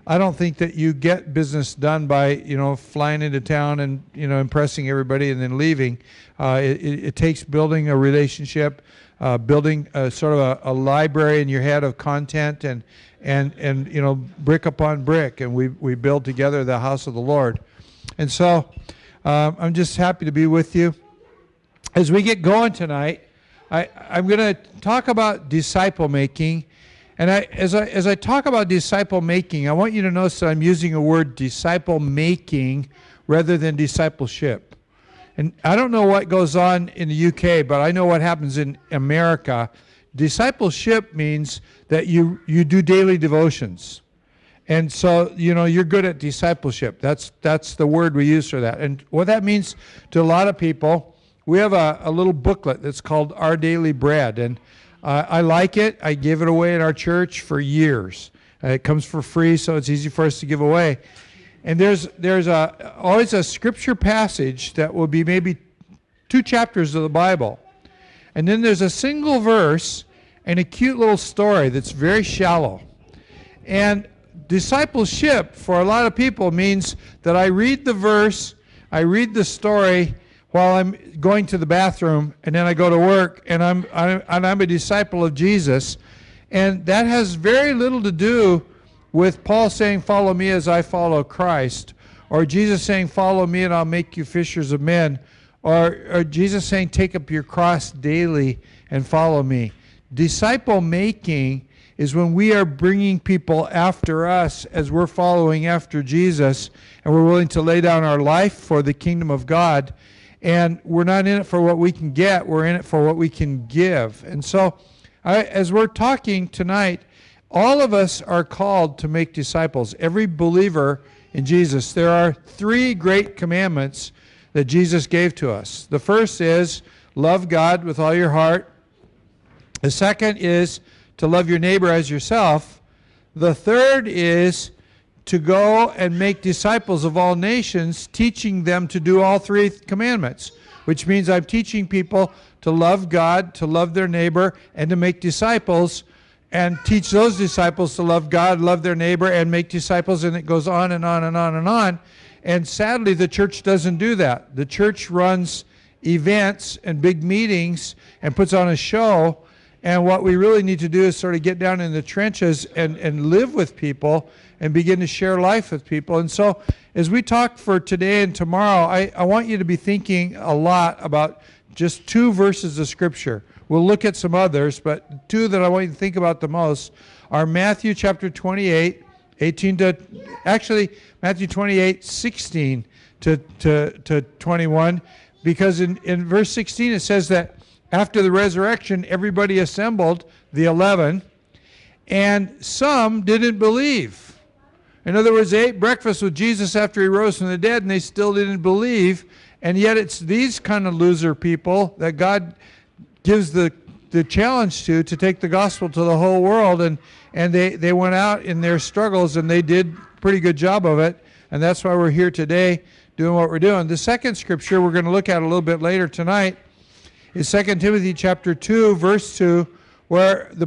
I don't think that you get business done by, flying into town and, impressing everybody and then leaving. It takes building a relationship, building sort of a library in your head of content and brick upon brick, and we build together the house of the Lord. And so I'm just happy to be with you. As we get going tonight, I'm going to talk about disciple making. And as I talk about disciple making, I want you to notice that I'm using a word disciple making rather than discipleship. And I don't know what goes on in the UK, but I know what happens in America. Discipleship means that you do daily devotions. And so, you're good at discipleship. That's the word we use for that. And what that means to a lot of people, we have a little booklet that's called Our Daily Bread. And I like it. I give it away in our church for years. It comes for free, so it's easy for us to give away. And there's always a scripture passage that will be maybe 2 chapters of the Bible. And then there's a single verse and a cute little story that's very shallow. And discipleship for a lot of people means that I read the verse, I read the story while I'm going to the bathroom, and then I go to work, and I'm a disciple of Jesus. And that has very little to do with Paul saying, "Follow me as I follow Christ," or Jesus saying, "Follow me and I'll make you fishers of men," or Jesus saying, "Take up your cross daily and follow me." Disciple making is when we are bringing people after us as we're following after Jesus, and we're willing to lay down our life for the kingdom of God. And we're not in it for what we can get, we're in it for what we can give. And so, as we're talking tonight, all of us are called to make disciples. Every believer in Jesus. There are 3 great commandments that Jesus gave to us. The first is, love God with all your heart. The second is to love your neighbor as yourself. The third is to go and make disciples of all nations, teaching them to do all 3 commandments, which means I'm teaching people to love God, to love their neighbor, and to make disciples, and teach those disciples to love God, love their neighbor, and make disciples, and it goes on and on and on and on. And sadly, the church doesn't do that. The church runs events and big meetings and puts on a show, and what we really need to do is sort of get down in the trenches and live with people and begin to share life with people. And so as we talk for today and tomorrow, I want you to be thinking a lot about just 2 verses of Scripture. We'll look at some others, but 2 that I want you to think about the most are Matthew chapter 28, 18 to, actually Matthew 28, 16 to 21, because in verse 16 it says that after the resurrection, everybody assembled, the 11, and some didn't believe. In other words, they ate breakfast with Jesus after he rose from the dead, and they still didn't believe. And yet it's these kind of loser people that God gives the challenge to take the gospel to the whole world. And they went out in their struggles, and they did a pretty good job of it. And that's why we're here today doing what we're doing. The second scripture we're going to look at a little bit later tonight is 2 Timothy chapter 2, verse 2, where the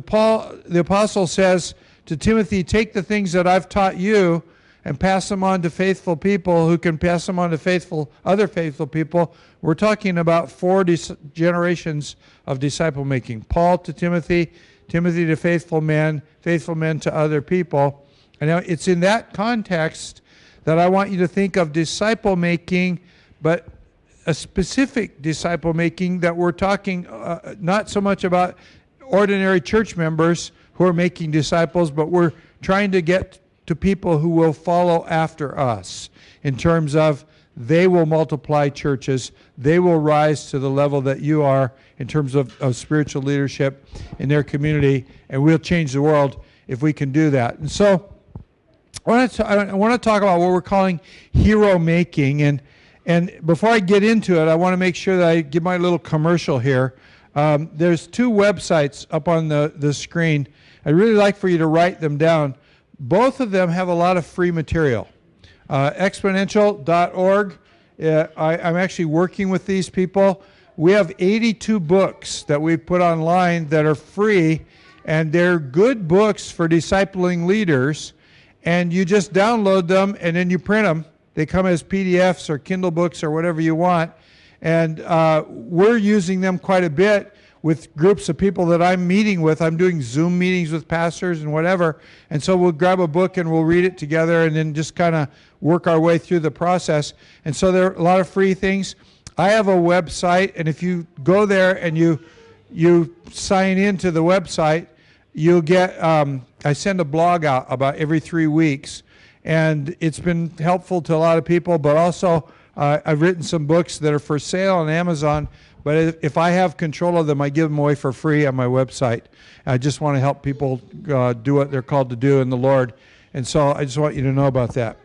apostle says to Timothy, take the things that I've taught you and pass them on to faithful people who can pass them on to other faithful people. We're talking about 4 generations of disciple making. Paul to Timothy, Timothy to faithful men to other people. And now it's in that context that I want you to think of disciple making, but a specific disciple making that we're talking not so much about ordinary church members who are making disciples, but we're trying to get to people who will follow after us in terms of they will multiply churches, they will rise to the level that you are in terms of spiritual leadership in their community, and we'll change the world if we can do that. And so I want to talk about what we're calling hero making, and before I get into it, I want to make sure that I give my little commercial here. There's 2 websites up on the screen. I'd really like for you to write them down. Both of them have a lot of free material. Exponential.org, I'm actually working with these people. We have 82 books that we've put online that are free, and they're good books for discipling leaders. and you just download them and then you print them. They come as PDFs or Kindle books or whatever you want. And we're using them quite a bit with groups of people that I'm meeting with. I'm doing Zoom meetings with pastors and whatever. And so we'll grab a book and we'll read it together and then just kind of work our way through the process. And so there are a lot of free things. I have a website, and if you go there and you sign into the website, you'll get, I send a blog out about every 3 weeks. And it's been helpful to a lot of people, but also I've written some books that are for sale on Amazon, but if I have control of them, I give them away for free on my website. I just want to help people do what they're called to do in the Lord. And so I just want you to know about that.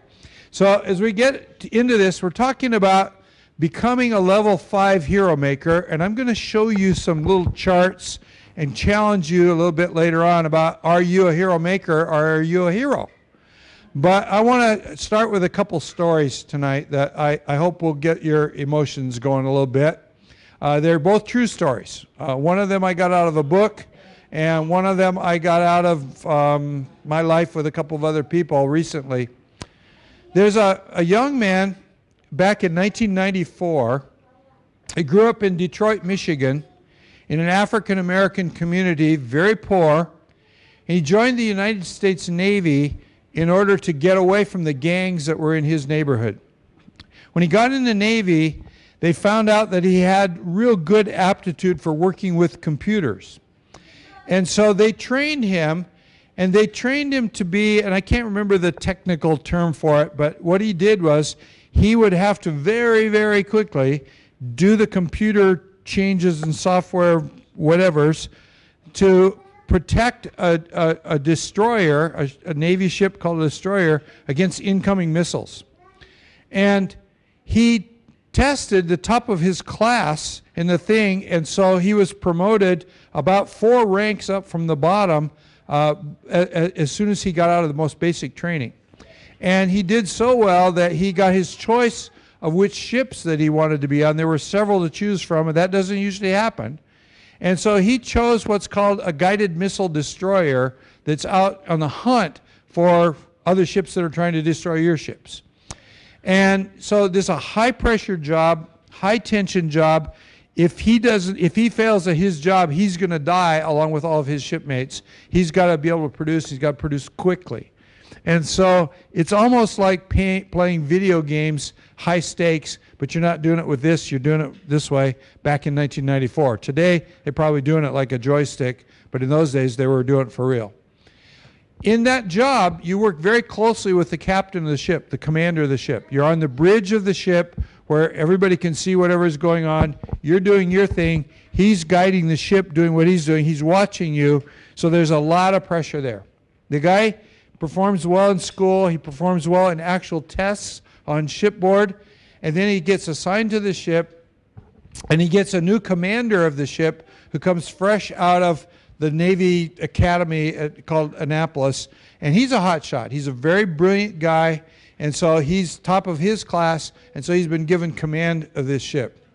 So as we get into this, we're talking about becoming a level 5 hero maker, and I'm going to show you some little charts and challenge you a little bit later on about, are you a hero maker or are you a hero? But I want to start with a couple stories tonight that I hope will get your emotions going a little bit. They're both true stories. One of them I got out of a book, and one of them I got out of my life with a couple of other people recently. There's a young man back in 1994. He grew up in Detroit, Michigan, in an African-American community, very poor. He joined the United States Navy in order to get away from the gangs that were in his neighborhood. When he got in the Navy, they found out that he had real good aptitude for working with computers. And so they trained him, and they trained him to be, and I can't remember the technical term for it, but what he did was he would have to very, very quickly do the computer changes and software whatevers to protect a destroyer, a Navy ship called a destroyer, against incoming missiles. And he tested the top of his class in the thing, and so he was promoted about 4 ranks up from the bottom as soon as he got out of the most basic training. And he did so well that he got his choice of which ships that he wanted to be on. There were several to choose from, and that doesn't usually happen. And so he chose what's called a guided missile destroyer that's out on the hunt for other ships that are trying to destroy your ships. And so this is a high-pressure job, high-tension job. If he fails at his job, he's going to die along with all of his shipmates. He's got to be able to produce. He's got to produce quickly. And so it's almost like playing video games, high stakes, but you're not doing it with this, you're doing it this way back in 1994. Today, they're probably doing it like a joystick, but in those days, they were doing it for real. In that job, you work very closely with the captain of the ship, the commander of the ship. You're on the bridge of the ship where everybody can see whatever is going on. You're doing your thing. He's guiding the ship, doing what he's doing. He's watching you, so there's a lot of pressure there. The guy performs well in school. He performs well in actual tests on shipboard. And then he gets assigned to the ship, and he gets a new commander of the ship who comes fresh out of the Navy Academy called Annapolis. And he's a hot shot. He's a very brilliant guy. And so he's top of his class. And so he's been given command of this ship.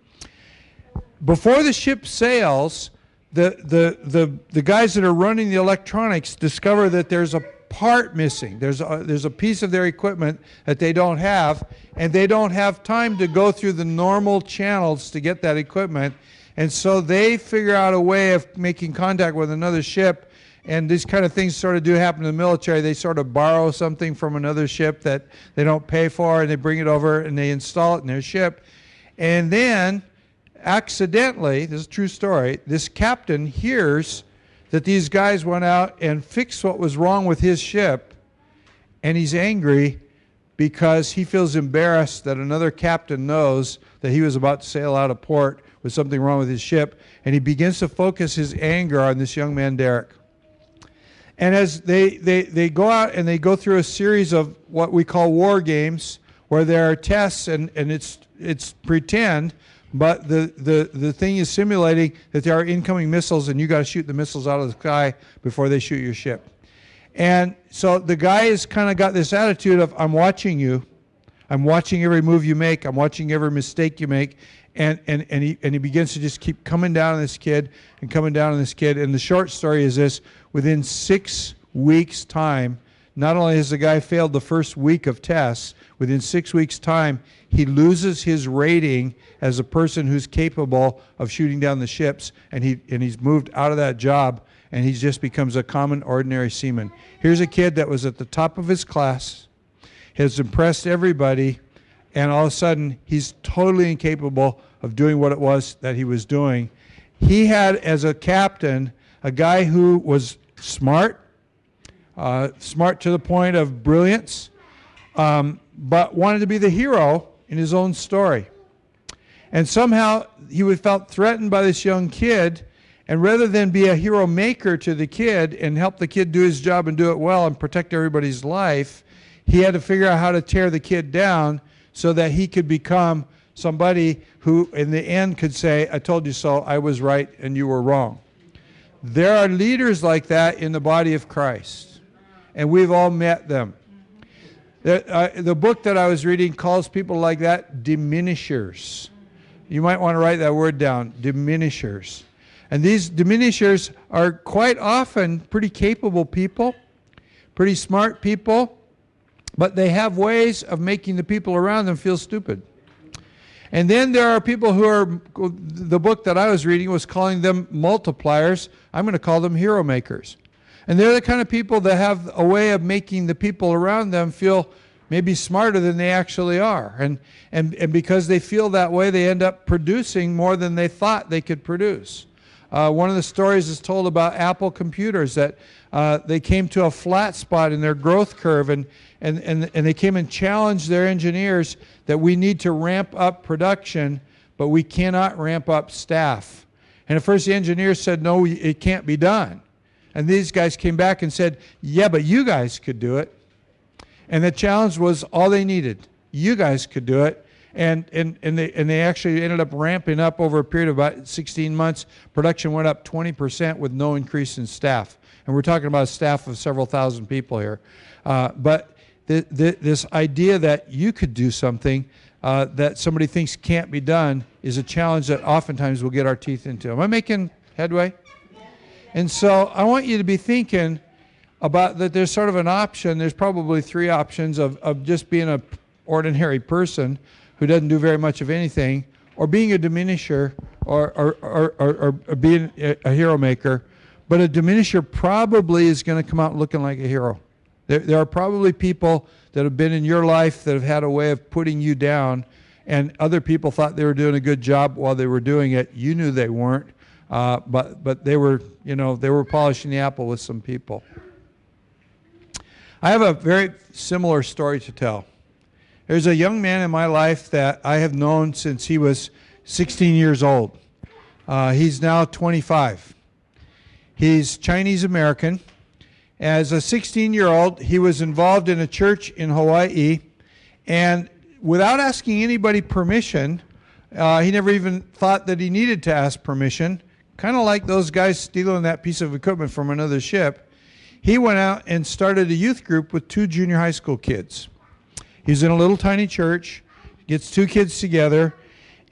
Before the ship sails, the guys that are running the electronics discover that there's a part missing. There's a piece of their equipment that they don't have, and they don't have time to go through the normal channels to get that equipment. And so they figure out a way of making contact with another ship, and these kind of things sort of do happen in the military. They sort of borrow something from another ship that they don't pay for, and they bring it over and they install it in their ship. And then accidentally, this is a true story, this captain hears that these guys went out and fixed what was wrong with his ship, and he's angry because he feels embarrassed that another captain knows that he was about to sail out of port with something wrong with his ship, and he begins to focus his anger on this young man, Derek. And as they go out and they go through a series of what we call war games, where there are tests, and it's pretend, but the thing is simulating that there are incoming missiles, and you got to shoot the missiles out of the sky before they shoot your ship. And so the guy has kind of got this attitude of, I'm watching you. I'm watching every move you make. I'm watching every mistake you make. And he begins to just keep coming down on this kid and coming down on this kid. And the short story is this: within 6 weeks' time, not only has the guy failed the first week of tests, within 6 weeks' time, he loses his rating as a person who's capable of shooting down the ships, and he's moved out of that job, and he just becomes a common, ordinary seaman. Here's a kid that was at the top of his class, has impressed everybody, and all of a sudden, he's totally incapable of doing what it was that he was doing. He had, as a captain, a guy who was smart, smart to the point of brilliance, but wanted to be the hero in his own story. And somehow he felt threatened by this young kid, and rather than be a hero maker to the kid and help the kid do his job and do it well and protect everybody's life, he had to figure out how to tear the kid down so that he could become somebody who in the end could say, I told you so, I was right and you were wrong. There are leaders like that in the body of Christ, and we've all met them. The book that I was reading calls people like that diminishers. You might want to write that word down, diminishers. And these diminishers are quite often pretty capable people, pretty smart people, but they have ways of making the people around them feel stupid. And then there are people who are, the book that I was reading was calling them multipliers. I'm going to call them hero makers. And they're the kind of people that have a way of making the people around them feel maybe smarter than they actually are. And because they feel that way, they end up producing more than they thought they could produce. One of the stories is told about Apple computers that they came to a flat spot in their growth curve, and they came and challenged their engineers that we need to ramp up production, but we cannot ramp up staff. And at first the engineers said, no, it can't be done. And these guys came back and said, yeah, but you guys could do it. And the challenge was all they needed. You guys could do it. And they actually ended up ramping up over a period of about 16 months. Production went up 20% with no increase in staff. And we're talking about a staff of several thousand people here. But this idea that you could do something that somebody thinks can't be done is a challenge that oftentimes we'll get our teeth into. Am I making headway? And so I want you to be thinking about that there's sort of an option. There's probably three options of just being an ordinary person who doesn't do very much of anything, or being a diminisher, or being a hero maker. But a diminisher probably is going to come out looking like a hero. There are probably people that have been in your life that have had a way of putting you down, and other people thought they were doing a good job while they were doing it. You knew they weren't, but they were, they were polishing the apple with some people. I have a very similar story to tell. There's a young man in my life that I have known since he was 16 years old. He's now 25. He's Chinese American. As a 16-year-old, he was involved in a church in Hawaii, and without asking anybody permission, he never even thought that he needed to ask permission, kind of like those guys stealing that piece of equipment from another ship. He went out and started a youth group with 2 junior high school kids. He's in a little tiny church, gets 2 kids together,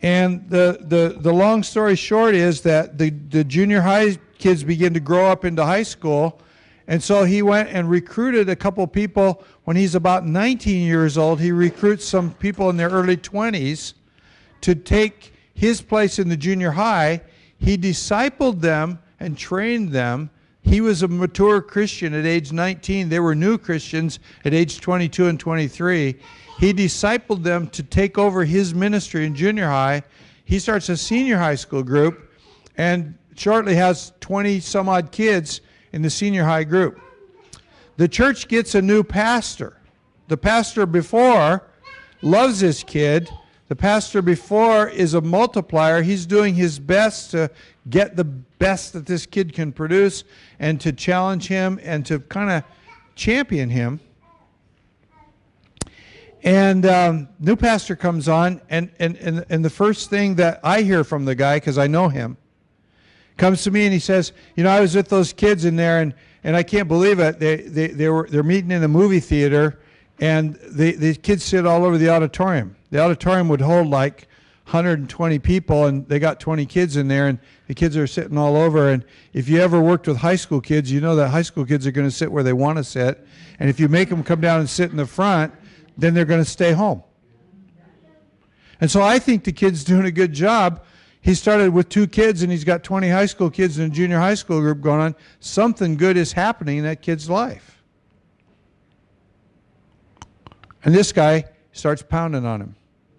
and the long story short is that the junior high kids begin to grow up into high school, and so he went and recruited a couple people. When he's about 19 years old, he recruits some people in their early 20s to take his place in the junior high. He discipled them and trained them. He was a mature Christian at age 19. They were new Christians at age 22 and 23. He discipled them to take over his ministry in junior high. He starts a senior high school group and shortly has 20 some odd kids in the senior high group. The church gets a new pastor. The pastor before loves this kid. The pastor before is a multiplier. He's doing his best to get the best that this kid can produce and to challenge him and to kind of champion him. And new pastor comes on, and the first thing that I hear from the guy, because I know him, comes to me and he says, I was with those kids in there, and I can't believe it. They're meeting in a movie theater, and the kids sit all over the auditorium. The auditorium would hold like 120 people, and they got 20 kids in there, and the kids are sitting all over. And if you ever worked with high school kids, you know that high school kids are going to sit where they want to sit. And if you make them come down and sit in the front, then they're going to stay home. And so I think the kid's doing a good job. He started with 2 kids, and he's got 20 high school kids in a junior high school group going on. Something good is happening in that kid's life. And this guy starts pounding on him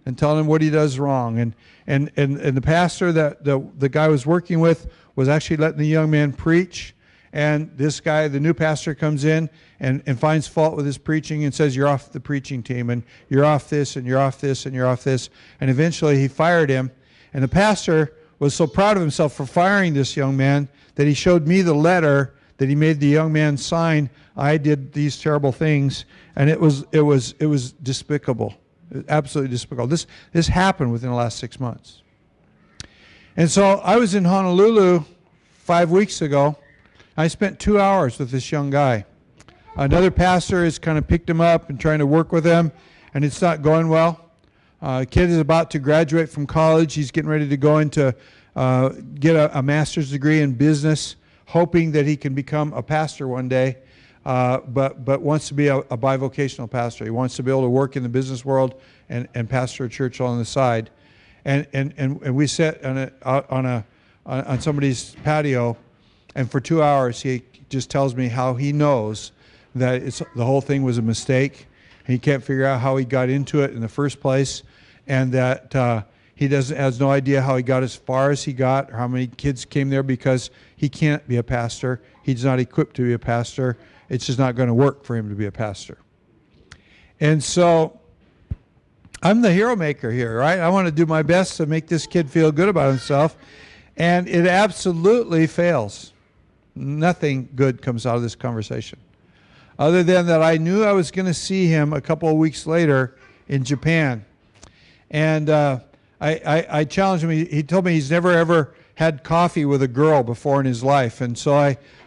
and telling him what he does wrong. And the pastor that the guy was working with was actually letting the young man preach. And this guy, the new pastor, comes in and finds fault with his preaching and says, you're off the preaching team, and you're off this, and you're off this, and you're off this. And eventually he fired him. And the pastor was so proud of himself for firing this young man that he showed me the letter that he made the young man sign. I did these terrible things, and it was despicable, absolutely despicable. This happened within the last 6 months. And so I was in Honolulu 5 weeks ago. I spent 2 hours with this young guy. Another pastor has kind of picked him up and trying to work with him, and it's not going well. Kid is about to graduate from college. He's getting ready to go into get a master's degree in business, hoping that he can become a pastor one day, but wants to be a bivocational pastor. He wants to be able to work in the business world and pastor a church on the side. And we sat on somebody's patio, and for 2 hours he just tells me how he knows that the whole thing was a mistake. He can't figure out how he got into it in the first place, and that he has no idea how he got as far as he got or how many kids came there, because he can't be a pastor. He's not equipped to be a pastor. It's just not going to work for him to be a pastor. And so I'm the hero maker here, right? I want to do my best to make this kid feel good about himself, and it absolutely fails. Nothing good comes out of this conversation, other than that I knew I was going to see him a couple of weeks later in Japan. And I challenged him. He told me he's never, ever had coffee with a girl before in his life. And so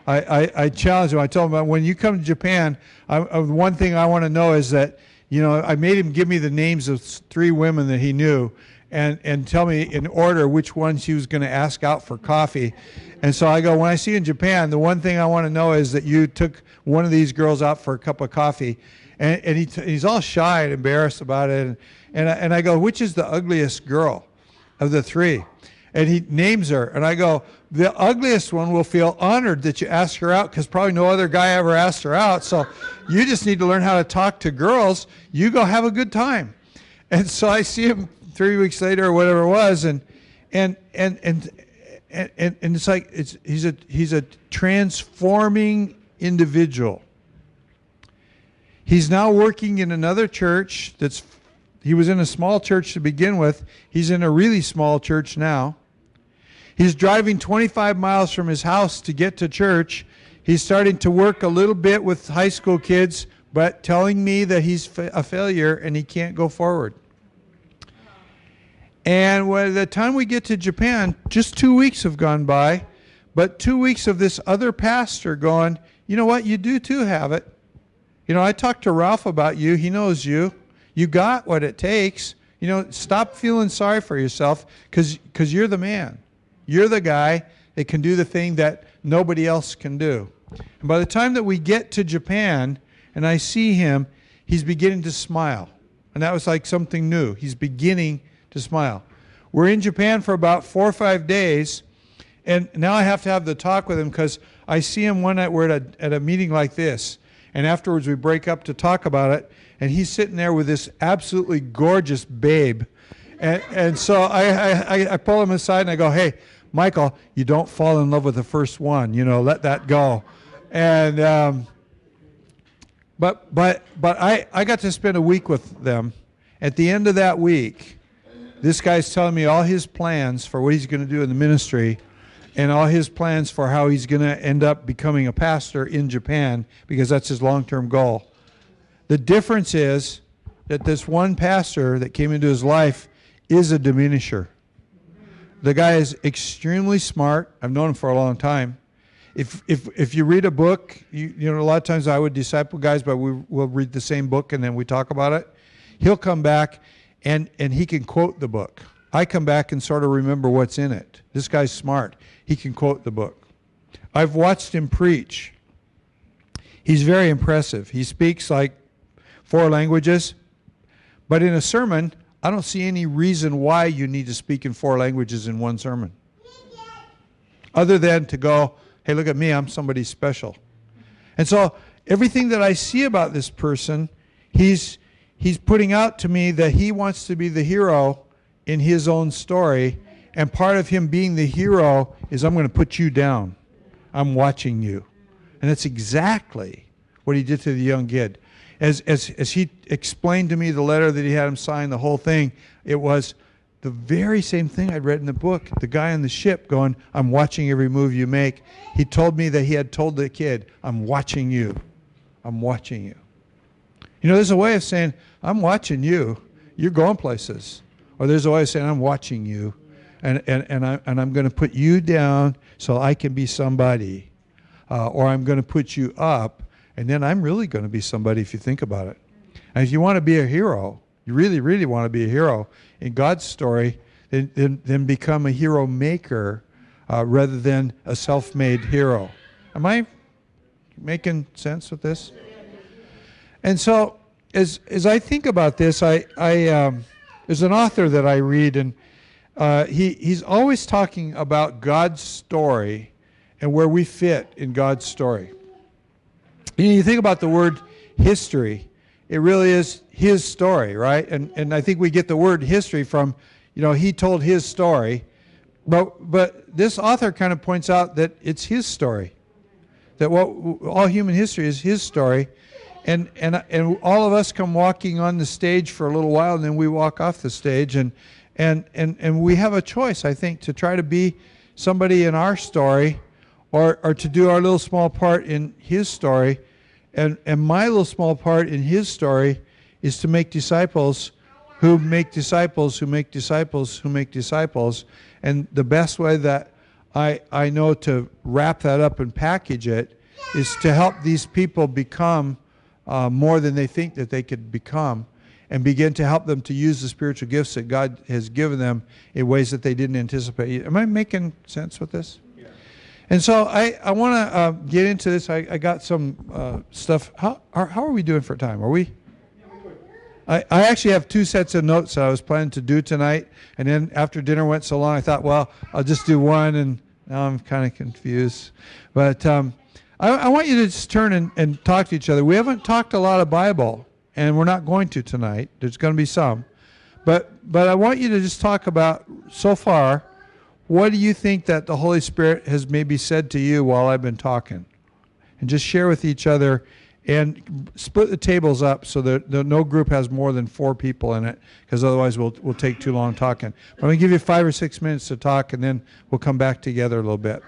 I challenged him. I told him, when you come to Japan, one thing I want to know is that, I made him give me the names of 3 women that he knew and tell me in order which ones he was going to ask out for coffee. And so I go, when I see you in Japan, the one thing I want to know is that you took one of these girls out for a cup of coffee. And he's all shy and embarrassed about it. And I go, which is the ugliest girl of the 3? And he names her. And I go, the ugliest one will feel honored that you asked her out, because probably no other guy ever asked her out. So you just need to learn how to talk to girls. You go have a good time. And so I see him 3 weeks later or whatever it was, and it's like he's a transforming individual. He's now working in another church he was in a small church to begin with. He's in a really small church now. He's driving 25 miles from his house to get to church. He's starting to work a little bit with high school kids, but telling me that he's a failure and he can't go forward. And by the time we get to Japan, just 2 weeks have gone by, but 2 weeks of this other pastor going, you know what, you do too have it. I talked to Ralph about you. He knows you. You got what it takes. Stop feeling sorry for yourself, because you're the man. You're the guy that can do the thing that nobody else can do. And by the time that we get to Japan and I see him, he's beginning to smile. And that was like something new. He's beginning to smile. We're in Japan for about 4 or 5 days, and now I have to have the talk with him, because I see him one night we're at a meeting like this, and afterwards we break up to talk about it, and he's sitting there with this absolutely gorgeous babe. And so I pull him aside and I go, hey, Michael, you don't fall in love with the first one, let that go. And but I got to spend a week with them. At the end of that week, this guy's telling me all his plans for what he's going to do in the ministry, and all his plans for how he's going to end up becoming a pastor in Japan, because that's his long-term goal. The difference is that this one pastor that came into his life is a diminisher. The guy is extremely smart. I've known him for a long time. If you read a book, a lot of times I would disciple guys, but we'll read the same book and then we talk about it. He'll come back and he can quote the book. I come back and sort of remember what's in it. This guy's smart. He can quote the book. I've watched him preach. He's very impressive. He speaks like 4 languages, but in a sermon, I don't see any reason why you need to speak in 4 languages in one sermon. Other than to go, hey, look at me, I'm somebody special. And so everything that I see about this person, he's putting out to me that he wants to be the hero in his own story, and part of him being the hero is, I'm going to put you down. I'm watching you. And that's exactly what he did to the young kid. As he explained to me the letter that he had him sign, the whole thing, it was the very same thing I'd read in the book. The guy on the ship going, I'm watching every move you make. He told me that he had told the kid, I'm watching you. I'm watching you. You know, there's a way of saying, I'm watching you. You're going places. Or there's a way of saying, I'm watching you. And I'm going to put you down so I can be somebody. Or I'm going to put you up, and then I'm really going to be somebody if you think about it. And if you want to be a hero, you really, really want to be a hero in God's story, then become a hero maker rather than a self-made hero. Am I making sense with this? And so as I think about this, there's an author that I read, and he's always talking about God's story and where we fit in God's story. You know, you think about the word history, it really is his story, right? And I think we get the word history from, you know, he told his story. But this author kind of points out that it's his story, that all human history is his story. And all of us come walking on the stage for a little while, and then we walk off the stage. And we have a choice, I think, to try to be somebody in our story, or to do our little small part in his story. And my little small part in his story is to make disciples who make disciples who make disciples who make disciples. And the best way that I know to wrap that up and package it is to help these people become more than they think that they could become, and begin to help them to use the spiritual gifts that God has given them in ways that they didn't anticipate. Am I making sense with this? Yeah. And so I want to get into this. I got some stuff. How are we doing for time? Are we? I actually have 2 sets of notes that I was planning to do tonight, and then after dinner went so long, I thought, well, I'll just do one, and now I'm kind of confused. But I want you to just turn and talk to each other. We haven't talked a lot of Bible, and we're not going to tonight. There's going to be some. But I want you to just talk about, so far, what do you think that the Holy Spirit has maybe said to you while I've been talking? And just share with each other, and split the tables up so that no group has more than 4 people in it, because otherwise we'll take too long talking. But I'm going to give you 5 or 6 minutes to talk, and then we'll come back together a little bit.